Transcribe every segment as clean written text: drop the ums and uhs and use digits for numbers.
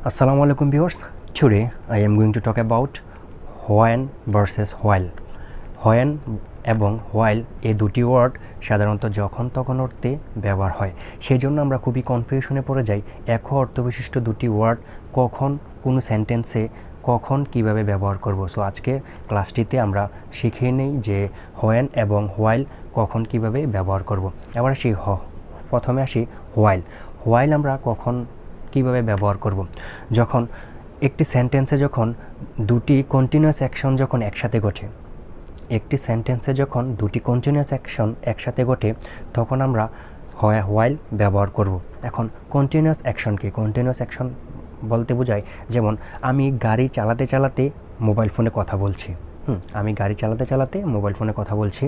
Assalamu alaikum viewers. Today I am going to talk about when versus while. When এবং while এই দুটি word সাধারণত যখন তখন অর্থে ব্যবহার হয়, সেই জন্য আমরা খুবই কনফিউশনে পড়ে যাই এক অর্থবিশিষ্ট দুটি ওয়ার্ড কখন কোনো সেন্টেন্সে কখন কিভাবে ব্যবহার করব। সো আজকে ক্লাসটিতে আমরা শিখে নেই যে when এবং while কখন কিভাবে ব্যবহার করব। এবার আসি প্রথমে আসি while আমরা কখন কিভাবে ব্যবহার করব। যখন একটি সেন্টেন্সে যখন দুটি কন্টিনিউয়াস অ্যাকশন যখন একসাথে ঘটে, একটি সেন্টেন্সে যখন দুটি কন্টিনিউয়াস অ্যাকশন একসাথে ঘটে তখন আমরা while ব্যবহার করব। এখন কন্টিনিউয়াস অ্যাকশন কি? কন্টিনিউয়াস অ্যাকশন বলতে বোঝায় যেমন আমি গাড়ি চালাতে চালাতে মোবাইল ফোনে কথা বলছি। আমি গাড়ি চালাতে চালাতে মোবাইল ফোনে কথা বলছি।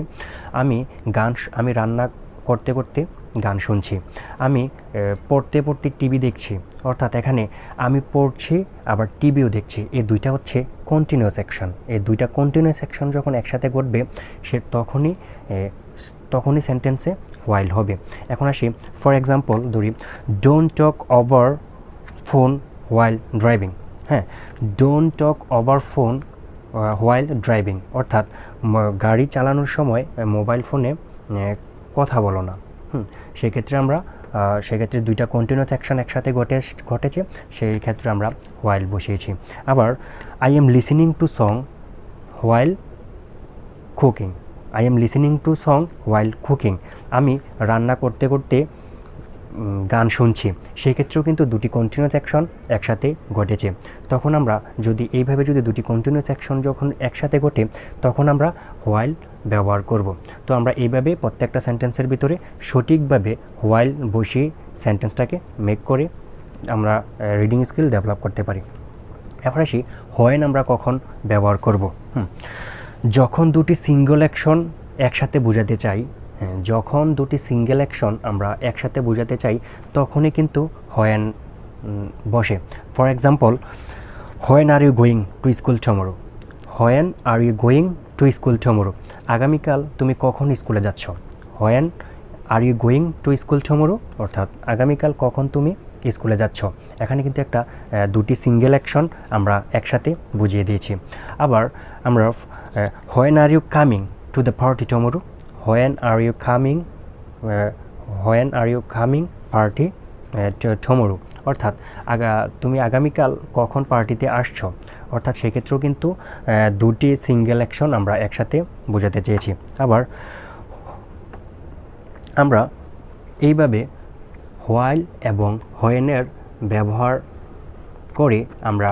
আমি রান্না করতে করতে গান শুনছি। আমি পড়তে পড়তে টিভি দেখছি। অর্থাৎ এখানে আমি পড়ছি আবার টিভিও দেখছি। এই দুইটা হচ্ছে কন্টিনিউয়াস অ্যাকশন। এই দুইটা কন্টিনিউয়াস অ্যাকশন যখন একসাথে ঘটবে সে তখনই সেন্টেন্সে while হবে। এখন আসি ফর এক্সাম্পল ধরি, don't talk over phone while driving. Don't talk over phone while driving, অর্থাৎ গাড়ি চালানোর সময় মোবাইল ফোনে কথা বলো না। সেক্ষেত্রে দুইটা কন্টিনিউয়াস অ্যাকশন একসাথে ঘটেছে, সেই ক্ষেত্রে আমরা while বসিয়েছি। আবার I am listening to song while cooking. I am listening to song while cooking, আমি রান্না করতে করতে গান শুনছি। সেক্ষেত্রেও কিন্তু দুটি কন্টিনিউয়াস অ্যাকশন একসাথে ঘটেছে। তখন আমরা এইভাবে দুটি কন্টিনিউয়াস অ্যাকশন যখন একসাথে ঘটে তখন আমরা while ব্যবহার করব। তো আমরা এইভাবে প্রত্যেকটা সেন্টেন্সের ভিতরে সঠিকভাবে while বসিয়ে সেন্টেন্সটাকে মেক করে আমরা রিডিং স্কিল ডেভেলপ করতে পারি। এবার আসি when আমরা কখন ব্যবহার করব। যখন দুটি সিঙ্গল অ্যাকশন একসাথে বোঝাতে চাই, যখন দুটি সিঙ্গেল অ্যাকশন আমরা একসাথে বোঝাতে চাই তখনই কিন্তু when বসে। For example, when are you going to school tomorrow. when are you going to school tomorrow, আগামীকাল তুমি কখন স্কুলে যাচ্ছ। when are you going to school tomorrow, অর্থাৎ আগামীকাল কখন তুমি স্কুলে যাচ্ছ। এখানে কিন্তু একটা দুটি সিঙ্গেল অ্যাকশন আমরা একসাথে বুঝিয়ে দিয়েছি। আবার আমরা when are you coming to the party tomorrow. when are you coming party tomorrow, অর্থাৎ তুমি আগামীকাল কখন পার্টিতে আসছো। অর্থাৎ সেক্ষেত্রেও কিন্তু দুটি সিঙ্গেল অ্যাকশন আমরা একসাথে বোঝাতে চেয়েছি। আবার আমরা এইভাবে while এবং when এর ব্যবহার করে আমরা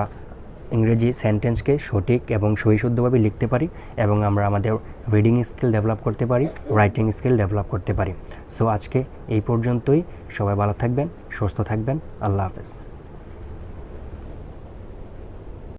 ইংরেজি সেন্টেন্সকে সঠিক এবং সহিশুদ্ধভাবে লিখতে পারি এবং আমরা আমাদের রিডিং স্কিল ডেভেলপ করতে পারি, রাইটিং স্কিল ডেভেলপ করতে পারি। সো আজকে এই পর্যন্তই। সবাই ভালো থাকবেন, সুস্থ থাকবেন। আল্লাহ হাফেজ।